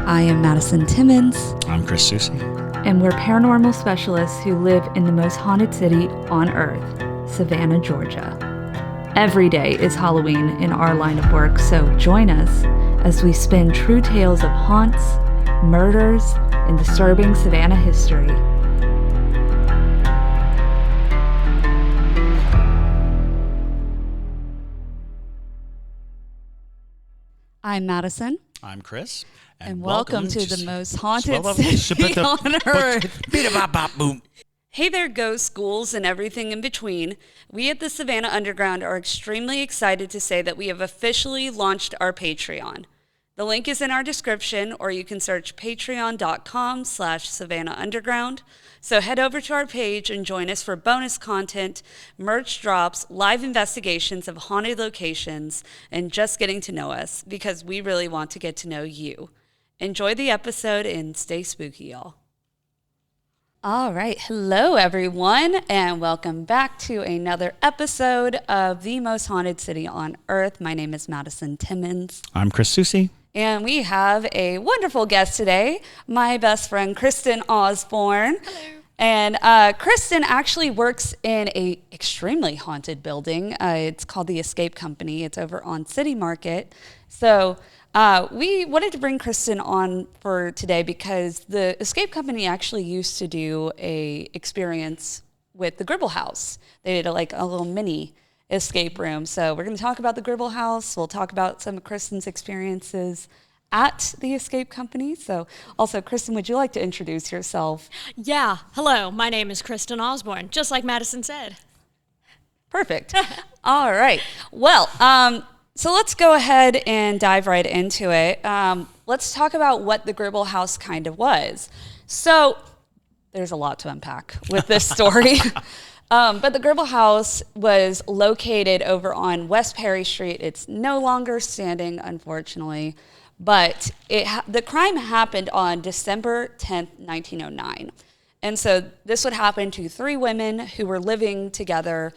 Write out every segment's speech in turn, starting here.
I am Madison Timmons. I'm Chris Susie. And we're paranormal specialists who live in the most haunted city on earth, Savannah, Georgia. Every day is Halloween in our line of work, so join us as we spin true tales of haunts, murders, and disturbing Savannah history. I'm Madison. I'm Chris. And welcome to the most haunted city on earth. Hey there, ghosts, ghouls, and everything in between. We at the Savannah Underground are extremely excited to say that we have officially launched our Patreon. The link is in our description, or you can search patreon.com/Savannah Underground. So head over to our page and join us for bonus content, merch drops, live investigations of haunted locations, and just getting to know us, because we really want to get to know you. Enjoy the episode and stay spooky, y'all. All right. Hello, everyone, and welcome back to another episode of The Most Haunted City on Earth. My name is Madison Timmons. I'm Chris Susie. And we have a wonderful guest today, my best friend, Kristen Osborne. Hello. And Kristen actually works in a extremely haunted building. It's called the Escape Company. It's over on City Market. So we wanted to bring Kristen on for today because the Escape Company actually used to do a experience with the Gribble House. They did a little mini escape room. So we're going to talk about the Gribble House. We'll talk about some of Kristen's experiences at the Escape Company. So also, Kristen, would you like to introduce yourself? Yeah. Hello. My name is Kristen Osborne, just like Madison said. Perfect. All right. Well, so let's go ahead and dive right into it. Let's talk about what the Gribble House kind of was. So there's a lot to unpack with this story. But the Gribble House was located over on West Perry Street. It's no longer standing, unfortunately. But the crime happened on December 10th, 1909. And so this would happen to three women who were living together.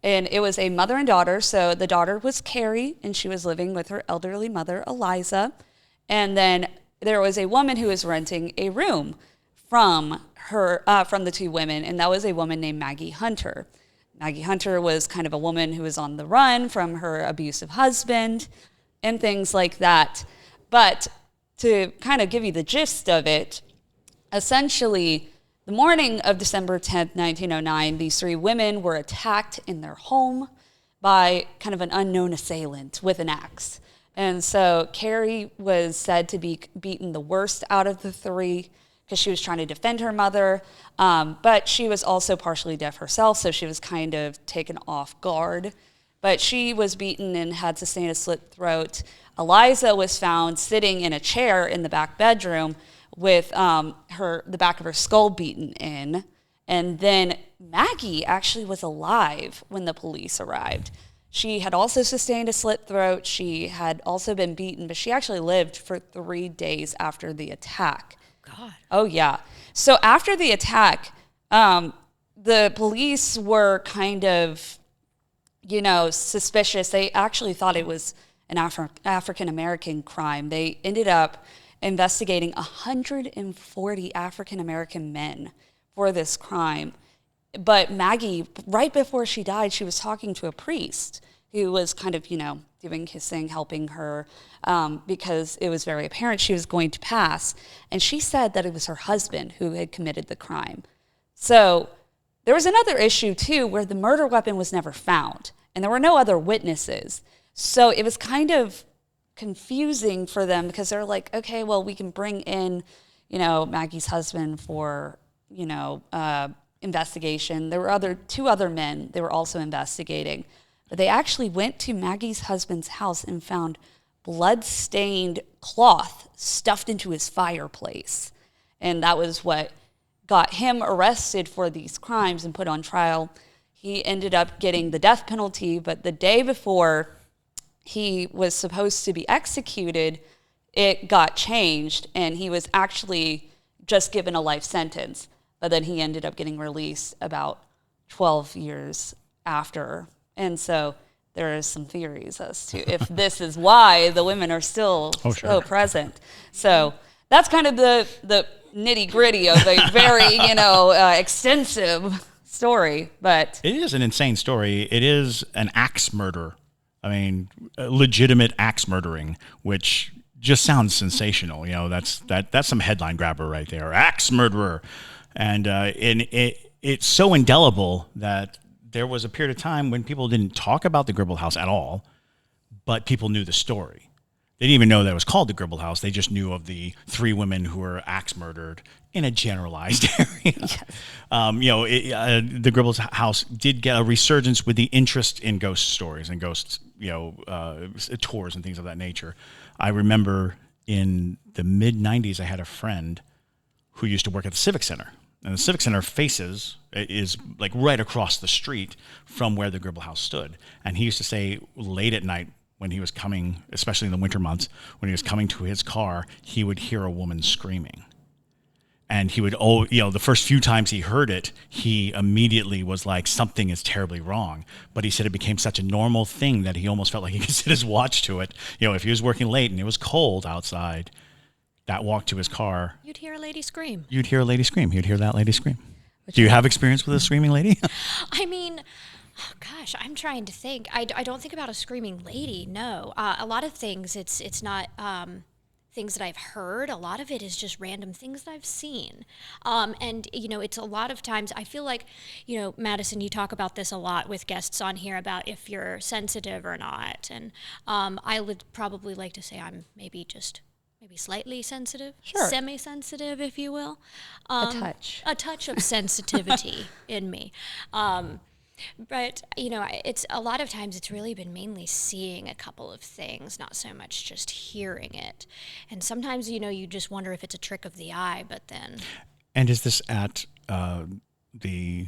And it was a mother and daughter. So the daughter was Carrie, and she was living with her elderly mother, Eliza. And then there was a woman who was renting a room from the two women, and that was a woman named Maggie Hunter. Maggie Hunter was kind of a woman who was on the run from her abusive husband and things like that. But to kind of give you the gist of it, essentially, the morning of December 10th, 1909, these three women were attacked in their home by kind of an unknown assailant with an axe. And so Carrie was said to be beaten the worst out of the three because she was trying to defend her mother, but she was also partially deaf herself, so she was kind of taken off guard. But she was beaten and had sustained a slit throat. Eliza was found sitting in a chair in the back bedroom with the back of her skull beaten in. And then Maggie actually was alive when the police arrived. She had also sustained a slit throat. She had also been beaten, but she actually lived for 3 days after the attack. God. Oh, yeah. So after the attack, the police were kind of, suspicious. They actually thought it was an African-American crime. They ended up investigating 140 African-American men for this crime. But Maggie, right before she died, she was talking to a priest who was kind of, doing his thing, helping her, because it was very apparent she was going to pass. And she said that it was her husband who had committed the crime. So there was another issue, too, where the murder weapon was never found, and there were no other witnesses. So it was kind of confusing for them because they're like, okay, well, we can bring in, Maggie's husband for, investigation. There were two other men they were also investigating. But they actually went to Maggie's husband's house and found blood-stained cloth stuffed into his fireplace. And that was what got him arrested for these crimes and put on trial. He ended up getting the death penalty, but the day before he was supposed to be executed, it got changed, and he was actually just given a life sentence. But then he ended up getting released about 12 years after. And so there are some theories as to if this is why the women are still so present. So that's kind of the nitty gritty of a very, extensive story. But It is an insane story. It is an axe murder. I mean, a legitimate axe murdering, which just sounds sensational. That's some headline grabber right there. Axe murderer. And it's so indelible that there was a period of time when people didn't talk about the Gribble House at all, but people knew the story. They didn't even know that it was called the Gribble House. They just knew of the 3 women who were axe murdered in a generalized area. Yes. The Gribble House did get a resurgence with the interest in ghost stories and ghost, tours and things of that nature. I remember in the mid-'90s, I had a friend who used to work at the Civic Center. And the Civic Center is like right across the street from where the Gribble House stood. And he used to say late at night when he was coming, especially in the winter months, when he was coming to his car, he would hear a woman screaming. And he would, the first few times he heard it, he immediately was like, something is terribly wrong. But he said it became such a normal thing that he almost felt like he could set his watch to it. If he was working late and it was cold outside, that walk to his car, You'd hear a lady scream. You'd hear that lady scream. Do you have experience with a screaming lady? I mean, oh gosh, I'm trying to think. I don't think about a screaming lady, no. A lot of things, it's not things that I've heard. A lot of it is just random things that I've seen. And, it's a lot of times, I feel like, Madison, you talk about this a lot with guests on here about if you're sensitive or not. And I would probably like to say I'm maybe slightly sensitive, sure. Semi-sensitive, if you will. A touch of sensitivity in me. But, it's a lot of times it's really been mainly seeing a couple of things, not so much just hearing it. And sometimes, you just wonder if it's a trick of the eye, but then... And is this at the...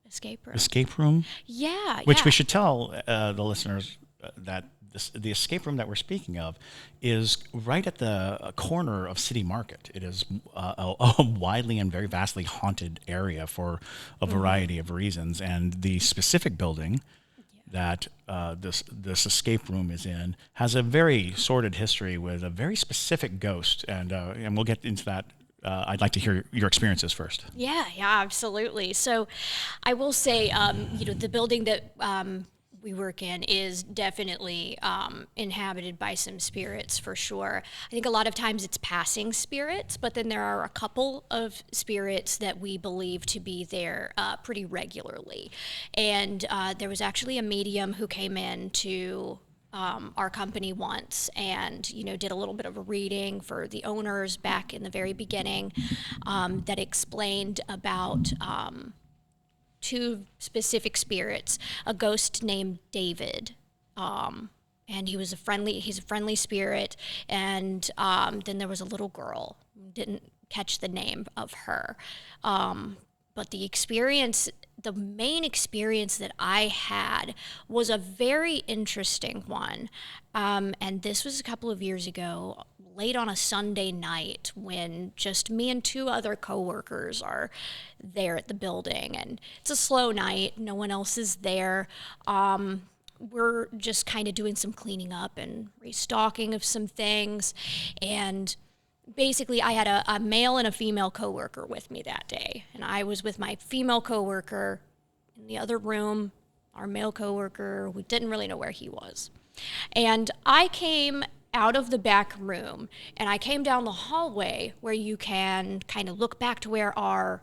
Escape room? Yeah. Which we should tell the listeners that the escape room that we're speaking of is right at the corner of City Market. It is a widely and very vastly haunted area for a variety of reasons. And the specific building that this escape room is in has a very sordid history with a very specific ghost. And we'll get into that. I'd like to hear your experiences first. Yeah, absolutely. So I will say, the building that we work in is definitely inhabited by some spirits for sure. I think a lot of times it's passing spirits, but then there are a couple of spirits that we believe to be there pretty regularly. And there was actually a medium who came in to our company once and, did a little bit of a reading for the owners back in the very beginning that explained about 2 specific spirits, a ghost named David, and he's a friendly spirit, and then there was a little girl, didn't catch the name of her, but the main experience that I had was a very interesting one, and this was a couple of years ago, late on a Sunday night when just me and 2 other coworkers are there at the building, and it's a slow night. No one else is there. We're just kind of doing some cleaning up and restocking of some things, and basically I had a male and a female coworker with me that day, and I was with my female coworker in the other room. Our male coworker, we didn't really know where he was, and I came out of the back room, and I came down the hallway where you can kind of look back to where our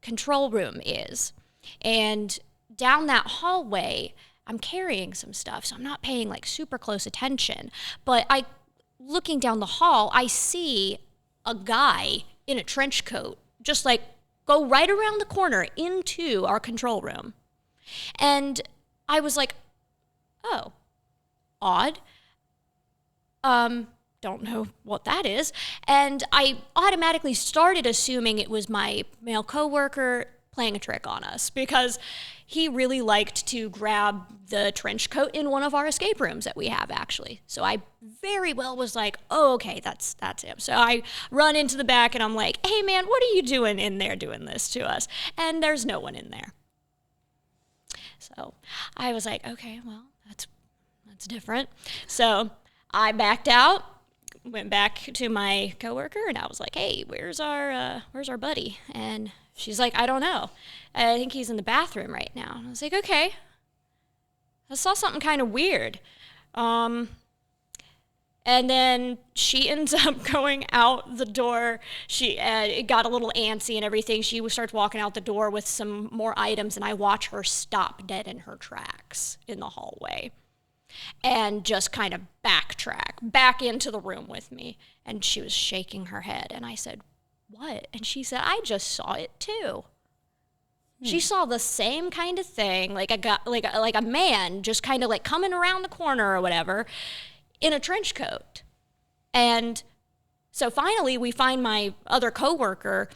control room is. And down that hallway, I'm carrying some stuff, so I'm not paying like super close attention. But looking down the hall, I see a guy in a trench coat just like go right around the corner into our control room. And I was like, oh, odd. Don't know what that is. And I automatically started assuming it was my male coworker playing a trick on us because he really liked to grab the trench coat in one of our escape rooms that we have, actually. So I very well was like, oh, okay, that's him. So I run into the back and I'm like, hey man, what are you doing in there doing this to us? And there's no one in there. So I was like, okay, well, that's different. So I backed out, went back to my coworker and I was like, "Hey, where's our buddy?" And she's like, "I don't know. I think he's in the bathroom right now." And I was like, "Okay." I saw something kind of weird. And then she ends up going out the door. She it got a little antsy and everything. She starts walking out the door with some more items, and I watch her stop dead in her tracks in the hallway and just kind of backtrack back into the room with me. And she was shaking her head. And I said, "What?" And she said, "I just saw it too." She saw the same kind of thing, like a man just kind of like coming around the corner or whatever in a trench coat. And so finally we find my other coworker,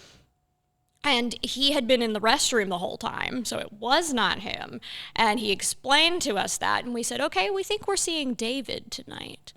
and he had been in the restroom the whole time, so it was not him. And he explained to us that, and we said, "Okay, we think we're seeing David tonight."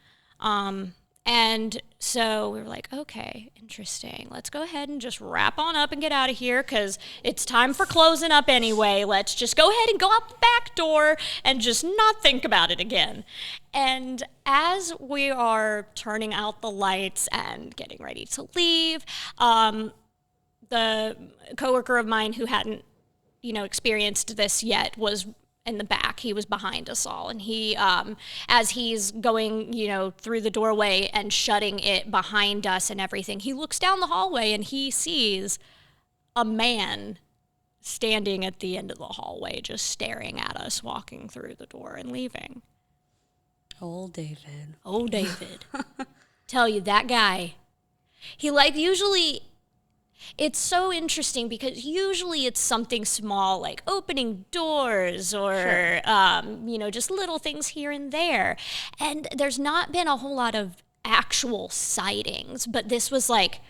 And so we were like, "Okay, interesting. Let's go ahead and just wrap on up and get out of here because it's time for closing up anyway. Let's just go ahead and go out the back door and just not think about it again." And as we are turning out the lights and getting ready to leave, the coworker of mine who hadn't, experienced this yet was in the back. He was behind us all. And he, as he's going, through the doorway and shutting it behind us and everything, he looks down the hallway and he sees a man standing at the end of the hallway, just staring at us, walking through the door and leaving. Old David. Old David. Tell you, that guy, he usually... It's so interesting because usually it's something small like opening doors or, Sure. Just little things here and there. And there's not been a whole lot of actual sightings, but this was like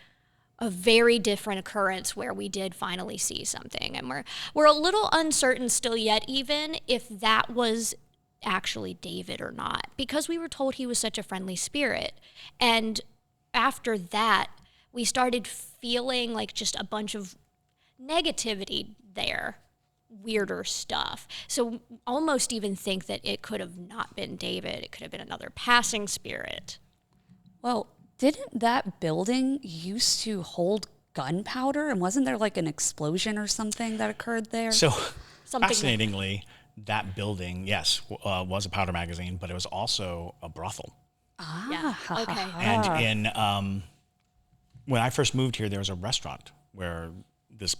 a very different occurrence where we did finally see something. And we're a little uncertain still yet, even if that was actually David or not, because we were told he was such a friendly spirit. And after that, we started feeling like just a bunch of negativity there, weirder stuff. So almost even think that it could have not been David. It could have been another passing spirit. Well, didn't that building used to hold gunpowder? And wasn't there like an explosion or something that occurred there? So, Something fascinatingly, that building, yes, was a powder magazine, but it was also a brothel. Yeah. Okay. And in when I first moved here, there was a restaurant where this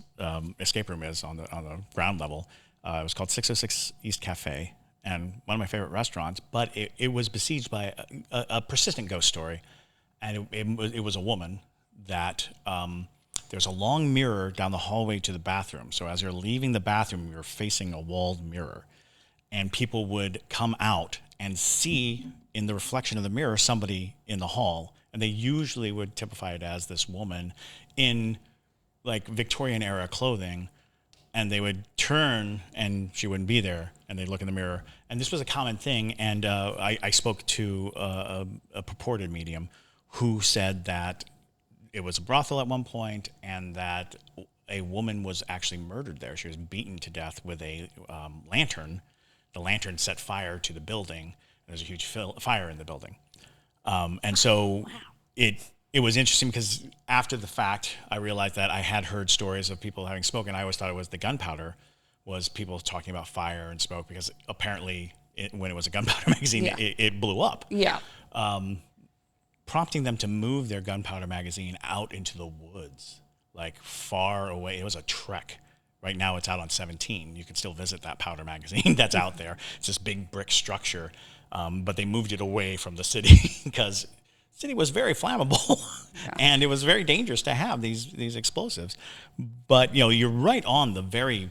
escape room is on the ground level. It was called 606 East Cafe, and one of my favorite restaurants. But it was besieged by a persistent ghost story, and it was a woman that there's a long mirror down the hallway to the bathroom. So as you're leaving the bathroom, you're facing a walled mirror, and people would come out and see in the reflection of the mirror somebody in the hall. And they usually would typify it as this woman in like Victorian era clothing, and they would turn and she wouldn't be there, and they'd look in the mirror. And this was a common thing. And I spoke to a purported medium who said that it was a brothel at one point, and that a woman was actually murdered there. She was beaten to death with a lantern. The lantern set fire to the building. There was a huge fire in the building. And so it was interesting because after the fact, I realized that I had heard stories of people having smoke, and I always thought it was the gunpowder, was people talking about fire and smoke, because apparently when it was a gunpowder magazine, it blew up. Yeah. Prompting them to move their gunpowder magazine out into the woods, like far away. It was a trek. Right now it's out on 17. You can still visit that powder magazine that's out there. It's this big brick structure. But they moved it away from the city because the city was very flammable, and it was very dangerous to have these explosives. But you're right on the very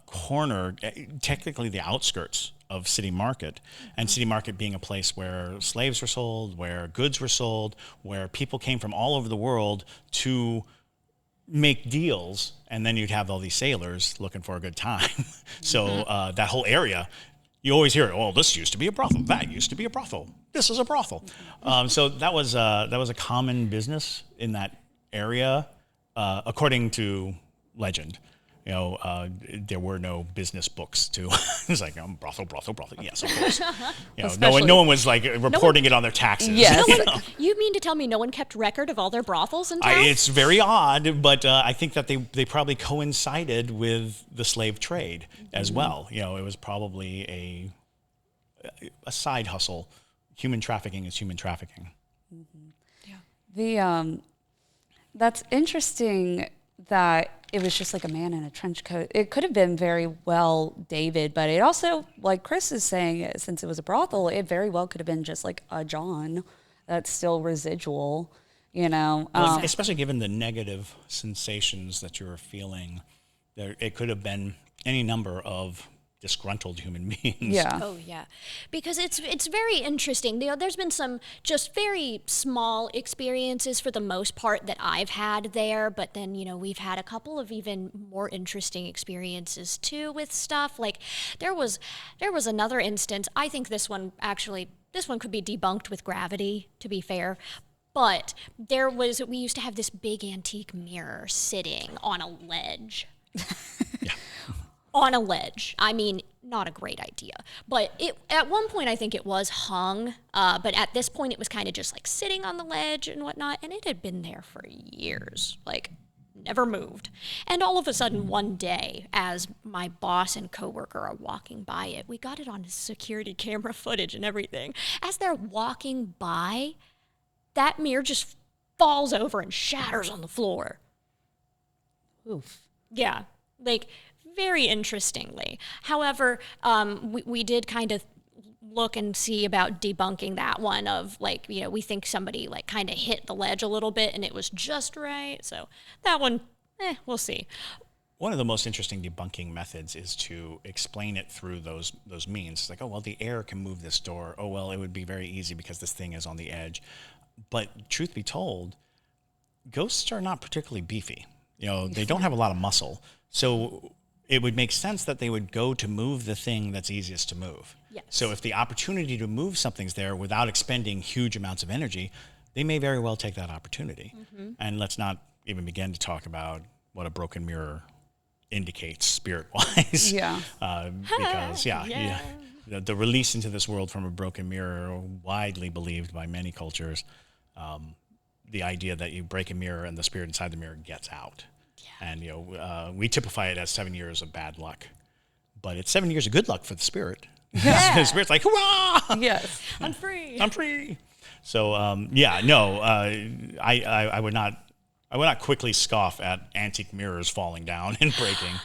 corner, technically the outskirts of City Market, and City Market being a place where slaves were sold, where goods were sold, where people came from all over the world to make deals, and then you'd have all these sailors looking for a good time. So that whole area. You always hear, "Oh, this used to be a brothel. That used to be a brothel. This is a brothel." So that was a common business in that area, according to legend. there were no business books to. It's like brothel. Yes, of course. Especially- no one was like reporting it on their taxes. Yes. You mean to tell me no one kept record of all their brothels in town? It's very odd, but I think that they probably coincided with the slave trade as well. It was probably a side hustle. Human trafficking is human trafficking. That's interesting that it was just like a man in a trench coat. It could have been very well David, but it also, like Chris is saying, since it was a brothel, it very well could have been just like a John that's still residual, Well, especially given the negative sensations that you were feeling, it could have been any number of disgruntled human beings. Yeah. Oh yeah, because it's very interesting. There's been some just very small experiences for the most part that I've had there, but then we've had a couple of even more interesting experiences too with stuff. Like there was another instance. I think this one could be debunked with gravity, to be fair. But we used to have this big antique mirror sitting on a ledge. Yeah. On a ledge. I mean, not a great idea. But at one point, I think it was hung. But at this point, it was kind of just like sitting on the ledge and whatnot. And it had been there for years, like never moved. And all of a sudden, one day, as my boss and coworker are walking by it, we got it on security camera footage and everything. As they're walking by, that mirror just falls over and shatters on the floor. Oof. Yeah, like very interestingly. However, we did kind of look and see about debunking that one of like, we think somebody like kind of hit the ledge a little bit and it was just right. So that one, we'll see. One of the most interesting debunking methods is to explain it through those means. It's like, oh, well, the air can move this door. Oh, well, it would be very easy because this thing is on the edge. But truth be told, ghosts are not particularly beefy. They don't have a lot of muscle. So it would make sense that they would go to move the thing that's easiest to move. Yes. So if the opportunity to move something's there without expending huge amounts of energy, they may very well take that opportunity. Mm-hmm. And let's not even begin to talk about what a broken mirror indicates spirit-wise. Yeah. Because, the release into this world from a broken mirror, widely believed by many cultures, the idea that you break a mirror and the spirit inside the mirror gets out. And, we typify it as 7 years of bad luck. But it's 7 years of good luck for the spirit. Yeah. The spirit's like, hurrah! Yes. I'm free. I'm free. So, I would not quickly scoff at antique mirrors falling down and breaking.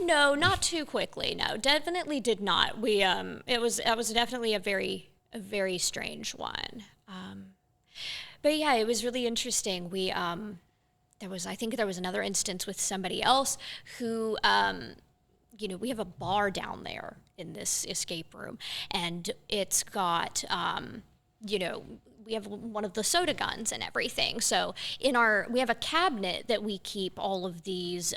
No, not too quickly. No, definitely did not. That was definitely a very strange one. But yeah, it was really interesting. I think there was another instance with somebody else who, we have a bar down there in this escape room, and it's got, we have one of the soda guns and everything. So we have a cabinet that we keep all of these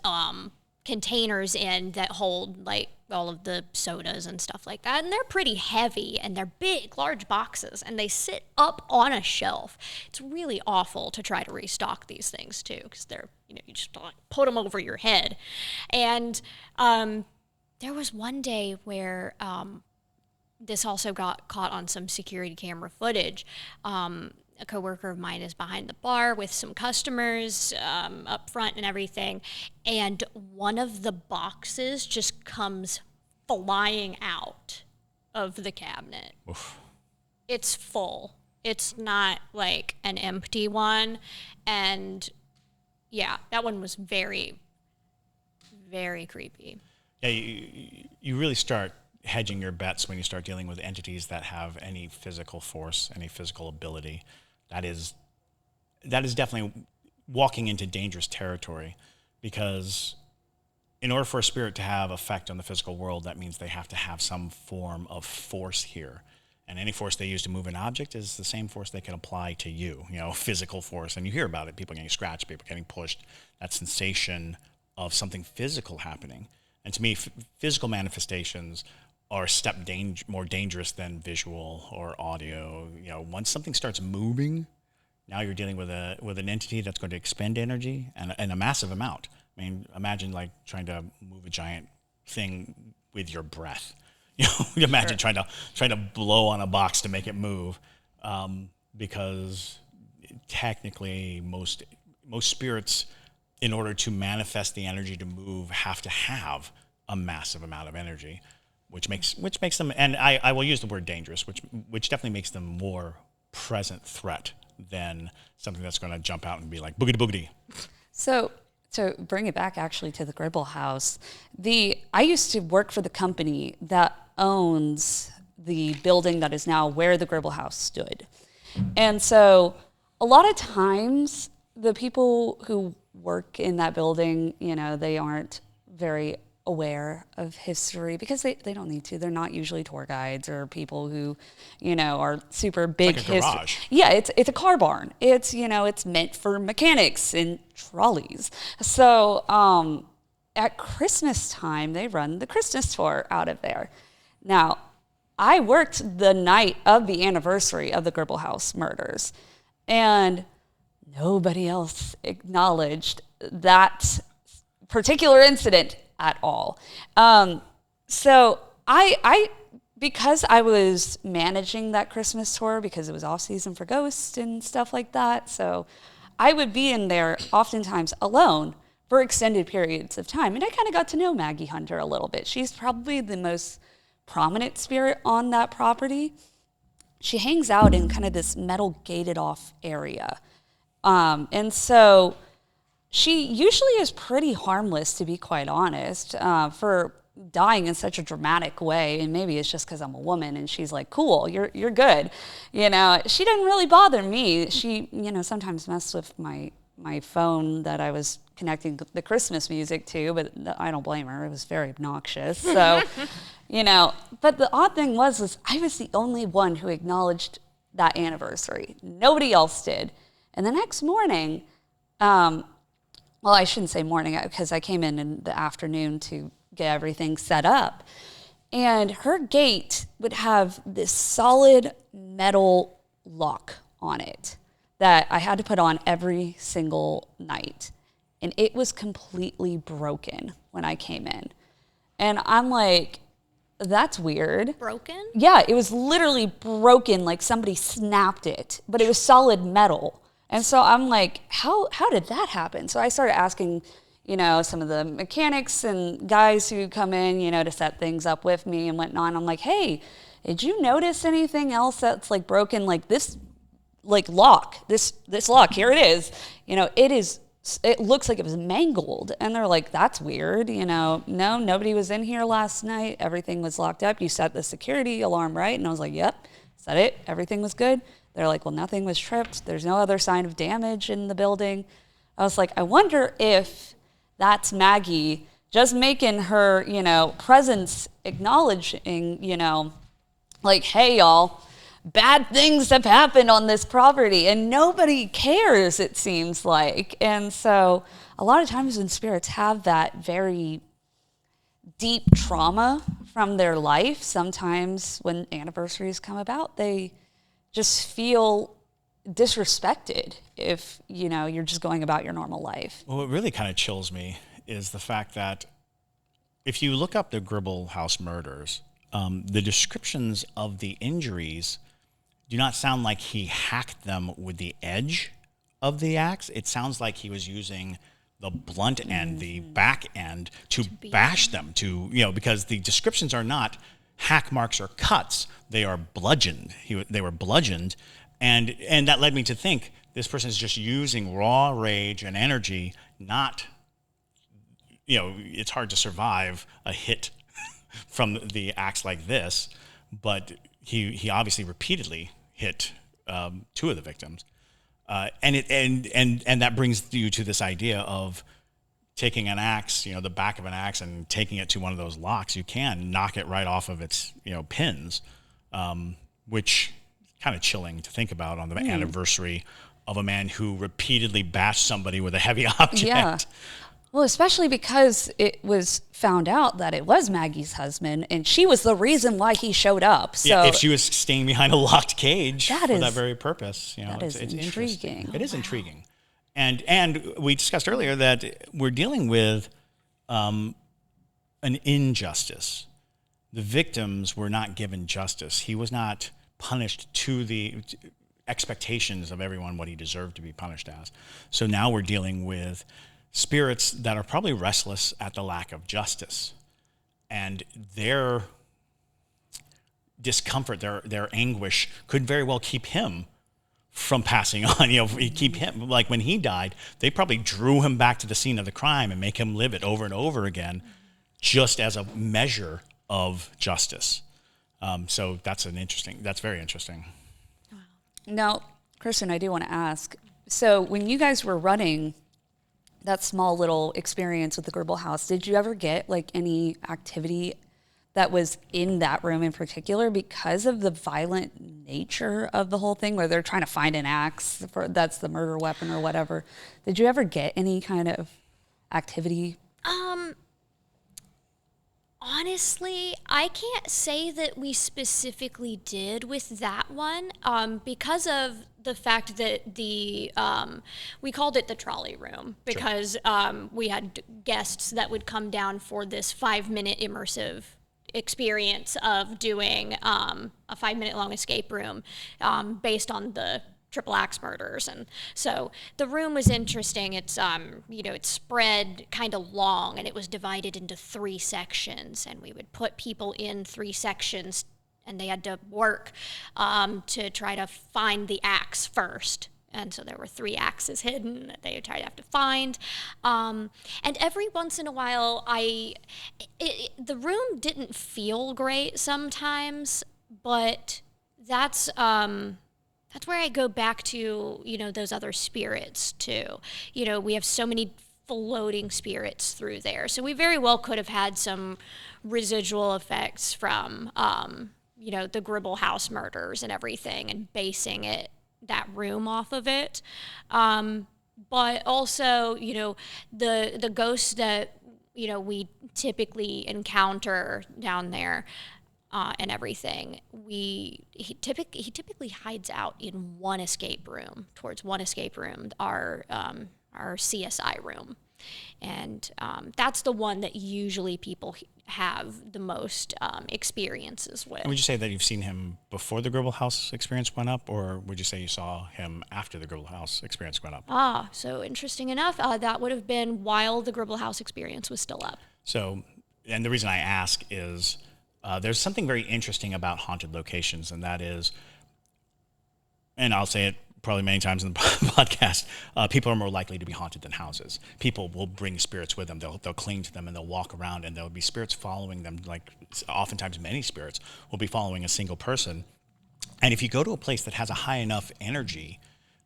containers in that hold like all of the sodas and stuff like that. And they're pretty heavy and they're big, large boxes, and they sit up on a shelf. It's really awful to try to restock these things too, because they're, you just like put them over your head. And there was one day where this also got caught on some security camera footage. A coworker of mine is behind the bar with some customers up front and everything, and one of the boxes just comes flying out of the cabinet. Oof. It's full. It's not like an empty one, and yeah, that one was very, very creepy. Yeah, you really start hedging your bets when you start dealing with entities that have any physical force, any physical ability. That is definitely walking into dangerous territory, because in order for a spirit to have effect on the physical world, that means they have to have some form of force here. And any force they use to move an object is the same force they can apply to you, physical force. And you hear about it, people getting scratched, people getting pushed, that sensation of something physical happening. And to me, physical manifestations are a step more dangerous than visual or audio. Once something starts moving, now you're dealing with an entity that's going to expend energy and a massive amount. I mean, imagine like trying to move a giant thing with your breath. Imagine trying to blow on a box to make it move, because technically most spirits, in order to manifest the energy to move, have to have a massive amount of energy, which makes them, and I will use the word dangerous, which definitely makes them more present threat than something that's going to jump out and be like boogity boogity. So to bring it back actually to the Gribble House, I used to work for the company that owns the building that is now where the Gribble House stood. And so a lot of times the people who work in that building, they aren't very aware of history because they don't need to. They're not usually tour guides or people who, are super big like a garage. Yeah, it's a car barn. It's, it's meant for mechanics and trolleys. So at Christmas time, they run the Christmas tour out of there. Now, I worked the night of the anniversary of the Gribble House murders, and nobody else acknowledged that particular incident at all. So I because I was managing that Christmas tour, because it was off season for ghosts and stuff like that, so I would be in there oftentimes alone for extended periods of time. And I kind of got to know Maggie Hunter a little bit. She's probably the most prominent spirit on that property. She hangs out in kind of this metal gated off area. And so she usually is pretty harmless, to be quite honest, for dying in such a dramatic way. And maybe it's just because I'm a woman and she's like, cool, you're good. She didn't really bother me. She, sometimes messed with my phone that I was connecting the Christmas music to, but I don't blame her. It was very obnoxious. So, but the odd thing was I was the only one who acknowledged that anniversary. Nobody else did. And the next morning, well, I shouldn't say morning because I came in the afternoon to get everything set up. And her gate would have this solid metal lock on it that I had to put on every single night. And it was completely broken when I came in. And I'm like, that's weird. Broken? Yeah, it was literally broken, like somebody snapped it, but it was solid metal. And so I'm like, how did that happen? So I started asking, some of the mechanics and guys who come in, to set things up with me and whatnot. I'm like, hey, did you notice anything else that's like broken, like this, like lock, this lock, here it is. It looks like it was mangled. And they're like, that's weird. No, nobody was in here last night. Everything was locked up. You set the security alarm, right? And I was like, yep, set it. Everything was good. They're like, well, nothing was tripped. There's no other sign of damage in the building. I was like, I wonder if that's Maggie just making her, presence acknowledging, like, hey, y'all, bad things have happened on this property and nobody cares, it seems like. And so a lot of times when spirits have that very deep trauma from their life, sometimes when anniversaries come about, they just feel disrespected if, you're just going about your normal life. Well, what really kind of chills me is the fact that if you look up the Gribble House murders, the descriptions of the injuries do not sound like he hacked them with the edge of the axe. It sounds like he was using the blunt end, the back end, to bash them, because the descriptions are not hack marks or cuts. They are bludgeoned. They were bludgeoned. And that led me to think this person is just using raw rage and energy, not, it's hard to survive a hit from the axe like this, but he obviously repeatedly hit two of the victims. And that brings you to this idea of taking an axe, the back of an axe, and taking it to one of those locks. You can knock it right off of its, pins, which kind of chilling to think about on the anniversary of a man who repeatedly bashed somebody with a heavy object. Yeah. Well, especially because it was found out that it was Maggie's husband, and she was the reason why he showed up. So yeah, if she was staying behind a locked cage for that very purpose, that is it's intriguing. It is intriguing, And we discussed earlier that we're dealing with an injustice. The victims were not given justice. He was not punished to the expectations of everyone what he deserved to be punished as. So now we're dealing with spirits that are probably restless at the lack of justice. And their discomfort, their anguish could very well keep him from passing on. Keep him, like when he died, they probably drew him back to the scene of the crime and make him live it over and over again, just as a measure of justice. So that's very interesting. Now, Kristen, I do want to ask, so when you guys were running that small little experience with the Gribble House, did you ever get like any activity that was in that room in particular because of the violent nature of the whole thing, where they're trying to find an axe that's the murder weapon or whatever? Did you ever get any kind of activity? Honestly, I can't say that we specifically did with that one, because of the fact that we called it the trolley room because we had guests that would come down for this 5-minute immersive experience of doing a 5-minute long escape room based on the triple axe murders. And so the room was interesting. It's it's spread kind of long, and it was divided into 3 sections, and we would put people in 3 sections, and they had to work to try to find the axe first. And so there were 3 axes hidden that they would try to have to find. And every once in a while, the room didn't feel great sometimes, but that's where I go back to, those other spirits too. We have so many floating spirits through there. So we very well could have had some residual effects from, the Gribble House murders and everything, and basing that room off of it. But also, the ghosts that, we typically encounter down there, and everything, he typically hides out in one escape room, our CSI room. And that's the one that usually people have the most experiences with. And would you say that you've seen him before the Gribble House experience went up, or would you say you saw him after the Gribble House experience went up? So interesting enough, that would have been while the Gribble House experience was still up. So, and the reason I ask is, there's something very interesting about haunted locations, and that is, and I'll say it probably many times in the podcast, people are more likely to be haunted than houses. People will bring spirits with them. They'll cling to them, and they'll walk around, and there'll be spirits following them. Like oftentimes many spirits will be following a single person. And if you go to a place that has a high enough energy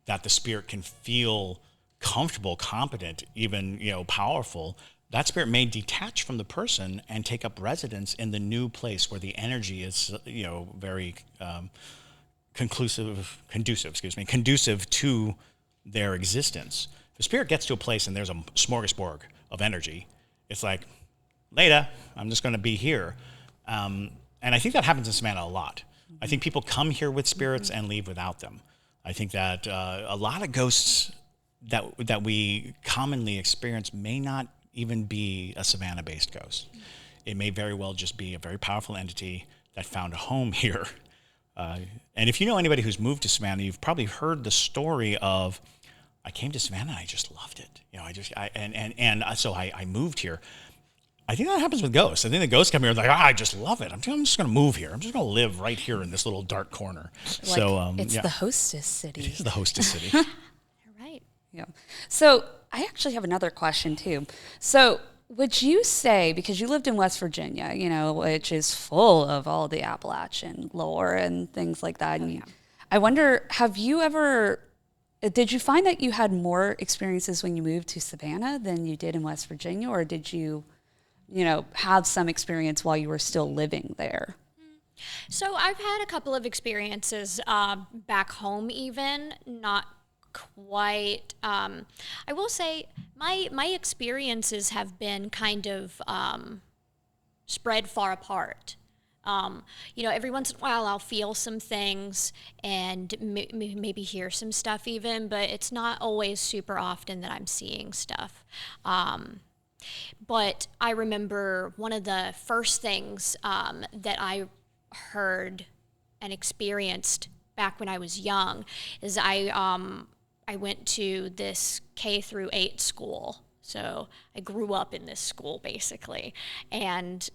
that the spirit can feel comfortable, competent, even, powerful, that spirit may detach from the person and take up residence in the new place where the energy is, very conducive to their existence. If the spirit gets to a place and there's a smorgasbord of energy, it's like, later, I'm just going to be here. And I think that happens in Savannah a lot. I think people come here with spirits and leave without them. I think that a lot of ghosts that we commonly experience may not even be a Savannah-based ghost. It may very well just be a very powerful entity that found a home here. And if you know anybody who's moved to Savannah, you've probably heard the story of, I came to Savannah and I just loved it. So I moved here. I think that happens with ghosts. I think the ghosts come here and like, I just love it. I'm just going to move here. I'm just going to live right here in this little dark corner. It's the hostess city. It is the hostess city. You're right. Yeah. So I actually have another question too. So would you say, because you lived in West Virginia, which is full of all the Appalachian lore and things like that, I wonder, did you find that you had more experiences when you moved to Savannah than you did in West Virginia, or did you, have some experience while you were still living there? So I've had a couple of experiences back home, even not quite. I will say my experiences have been kind of spread far apart. Every once in a while I'll feel some things and maybe hear some stuff even, but it's not always super often that I'm seeing stuff. But I remember one of the first things that I heard and experienced back when I was young is I went to this K-8 school. So I grew up in this school basically, and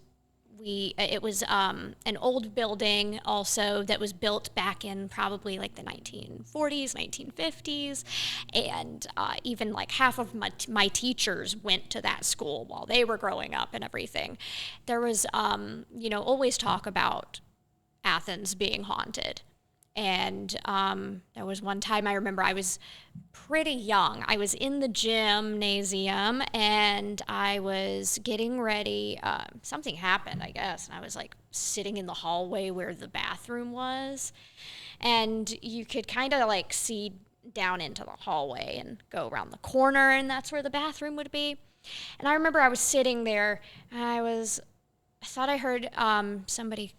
it was an old building also that was built back in probably like the 1940s, 1950s, and even like half of my teachers went to that school while they were growing up and everything. There was, always talk about Athens being haunted. And there was one time I remember I was pretty young. I was in the gymnasium and I was getting ready. Something happened, I guess. And I was like sitting in the hallway where the bathroom was. And you could kind of like see down into the hallway and go around the corner, and that's where the bathroom would be. And I remember I was sitting there and I thought I heard somebody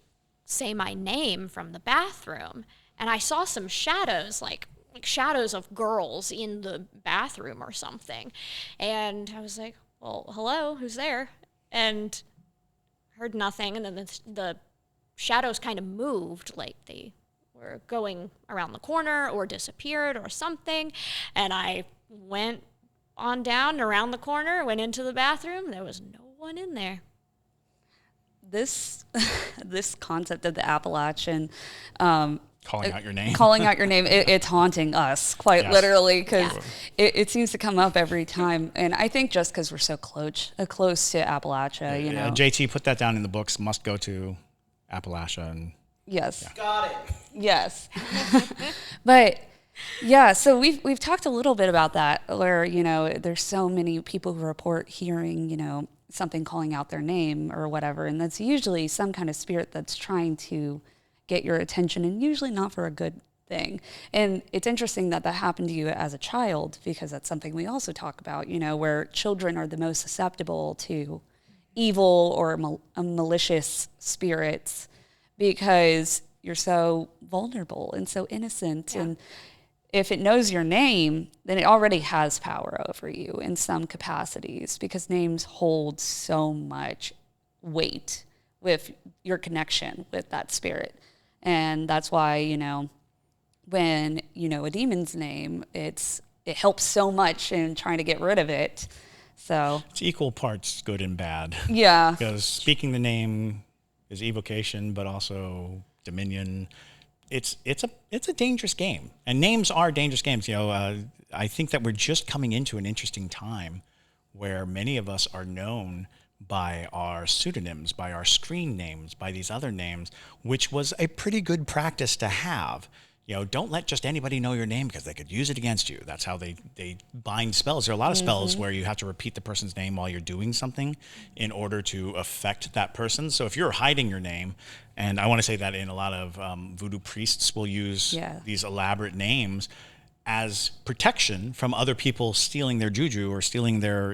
say my name from the bathroom. And I saw some shadows, like shadows of girls in the bathroom or something. And I was like, well, hello, who's there? And heard nothing. And then the shadows kind of moved, like they were going around the corner or disappeared or something. And I went on down around the corner, went into the bathroom. There was no one in there. This concept of the Appalachian Calling out your name. It's haunting us quite literally, because it seems to come up every time. And I think just because we're so close to Appalachia, JT, put that down in the books. Must go to Appalachia. And yes. Yeah. Got it. Yes. But yeah, so we've talked a little bit about that, where, there's so many people who report hearing, something calling out their name or whatever. And that's usually some kind of spirit that's trying to get your attention, and usually not for a good thing. And it's interesting that happened to you as a child, because that's something we also talk about, where children are the most susceptible to evil or malicious spirits, because you're so vulnerable and so innocent. Yeah. And if it knows your name, then it already has power over you in some capacities, because names hold so much weight with your connection with that spirit. And that's why, when a demon's name, it helps so much in trying to get rid of it. So it's equal parts good and bad. Yeah. Because speaking the name is evocation, but also dominion. It's a dangerous game, and names are dangerous games. I think that we're just coming into an interesting time where many of us are known by our pseudonyms, by our screen names, by these other names, which was a pretty good practice to have. Don't let just anybody know your name, because they could use it against you. That's how they bind spells. There are a lot of spells where you have to repeat the person's name while you're doing something in order to affect that person. So if you're hiding your name, and I want to say that in a lot of voodoo priests will use these elaborate names as protection from other people stealing their juju or stealing their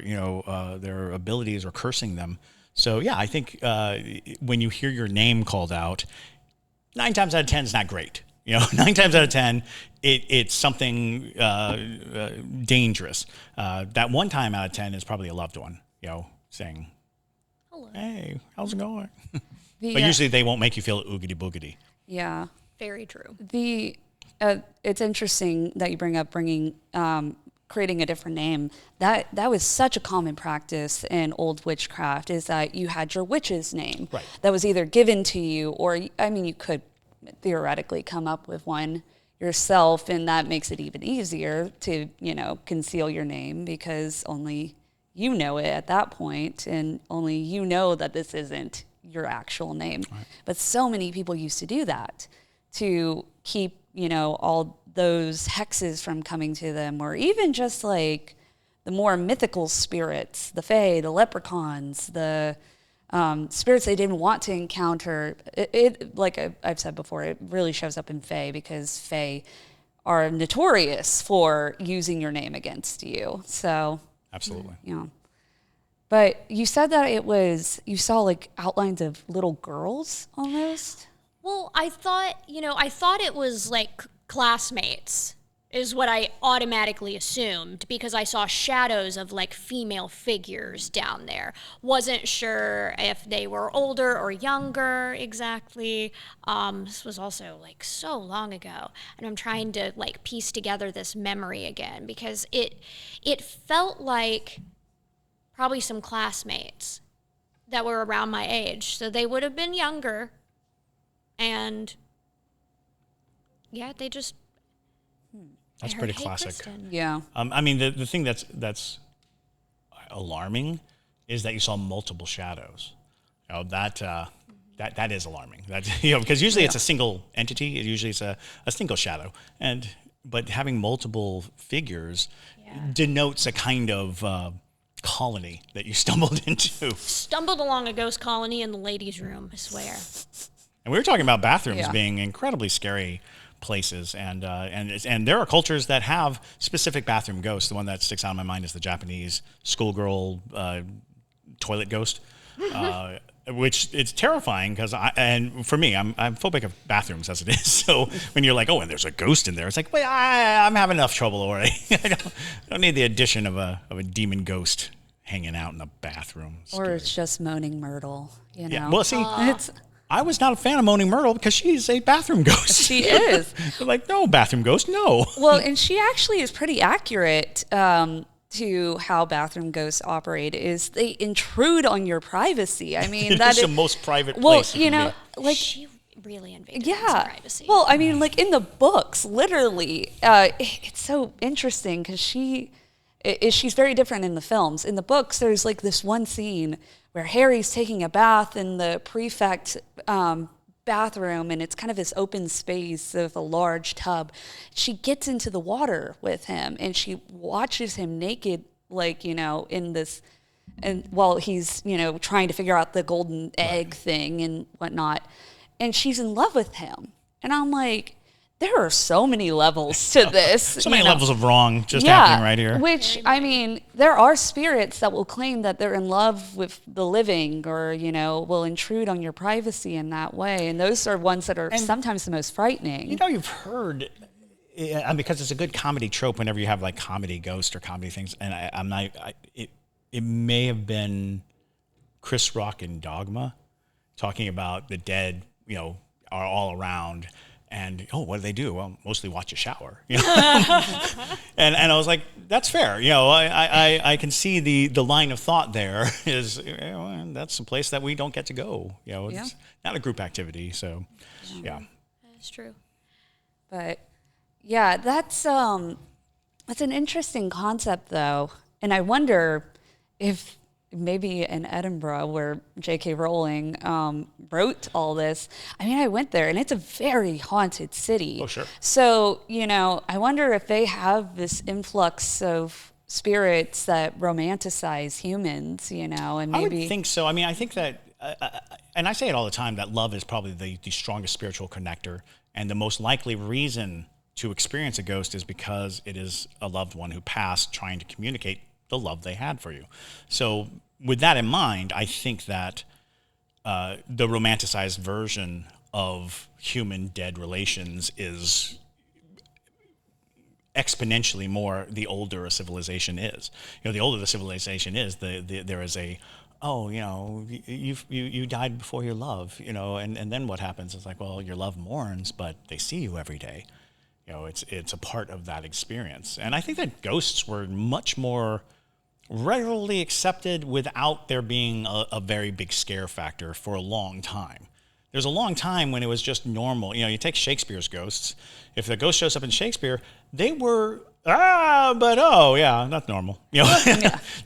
abilities or cursing them. So I think when you hear your name called out, 9 times out of 10 is not great. 9 times out of 10, it's something dangerous. That 1 time out of 10 is probably a loved one, saying, hello, hey, how's it going? But usually they won't make you feel oogity boogity. Yeah. Very true. It's interesting that you creating a different name. That was such a common practice in old witchcraft, is that you had your witch's name that was either given to you, or you could theoretically come up with one yourself, and that makes it even easier to conceal your name, because only you know it at that point, and only you know that this isn't your actual name. Right. But so many people used to do that to keep all those hexes from coming to them, or even just like the more mythical spirits, the fae, the leprechauns, the spirits they didn't want to encounter. It like I've said before, it really shows up in fae, because fae are notorious for using your name against you. So absolutely. But you said that you saw like outlines of little girls almost. Well, I thought it was like classmates is what I automatically assumed because I saw shadows of like female figures down there. Wasn't sure if they were older or younger exactly. This was also like so long ago, and I'm trying to like piece together this memory again because it felt like probably some classmates that were around my age. So they would have been younger. And yeah, they just. That's I pretty heard, "Hey, classic. Kristen." Yeah. I mean, the thing that's alarming is that you saw multiple shadows. You know, that is alarming. That because usually it's a single entity. Usually it's a single shadow, but having multiple figures denotes a kind of colony that you stumbled into. Stumbled along a ghost colony in the ladies' room, I swear. And we were talking about bathrooms being incredibly scary places, and there are cultures that have specific bathroom ghosts. The one that sticks out in my mind is the Japanese schoolgirl toilet ghost, which it's terrifying because for me, I'm phobic of bathrooms as it is. So when you're like, oh, and there's a ghost in there, it's like, well, I'm having enough trouble already. I don't need the addition of a demon ghost hanging out in the bathroom. Or it's just Moaning Myrtle, you know. Yeah. Well, see, It's I was not a fan of Moaning Myrtle because she's a bathroom ghost. She is. They're like, no, bathroom ghost, no. Well, and she actually is pretty accurate to how bathroom ghosts operate. Is they intrude on your privacy. I mean, It is the most private place. Well, you you can know, be. like She really invaded yeah. his privacy. Well, I mean, like in the books, literally, it's so interesting because she's very different in the films. In the books, there's like this one scene where Harry's taking a bath in the prefect bathroom, and it's kind of this open space of a large tub. She gets into the water with him, and she watches him naked, like, you know, in this, and while he's, you know, trying to figure out the golden egg thing and whatnot, and she's in love with him. And I'm like, there are so many levels to this. So many levels of wrong just happening right here. Which, I mean, there are spirits that will claim that they're in love with the living or, you know, will intrude on your privacy in that way. And those are ones that are sometimes the most frightening. You know, you've heard, because it's a good comedy trope whenever you have like comedy ghosts or comedy things. And it may have been Chris Rock in Dogma talking about the dead, you know, are all around. And, what do they do? Well, mostly watch a shower. You know? and I was like, that's fair. You know, I can see the line of thought there is, that's a place that we don't get to go. You know, it's not a group activity. So, yeah. That's true. But, yeah, that's an interesting concept, though. And I wonder if maybe in Edinburgh, where J.K. Rowling wrote all this. I mean, I went there, and it's a very haunted city. Oh, sure. So, you know, I wonder if they have this influx of spirits that romanticize humans, you know, and maybe... I would think so. I mean, I think that, and I say it all the time, that love is probably the strongest spiritual connector, and the most likely reason to experience a ghost is because it is a loved one who passed trying to communicate the love they had for you. So with that in mind, I think that the romanticized version of human dead relations is exponentially more the older a civilization is. You know, the older the civilization is, there is a, oh, you know, you died before your love, you know, and then what happens? It's like, well, your love mourns, but they see you every day. You know, it's a part of that experience. And I think that ghosts were much more readily accepted without there being a very big scare factor for a long time. There's a long time when it was just normal. You know, you take Shakespeare's ghosts. If the ghost shows up in Shakespeare, they were, that's normal. You know,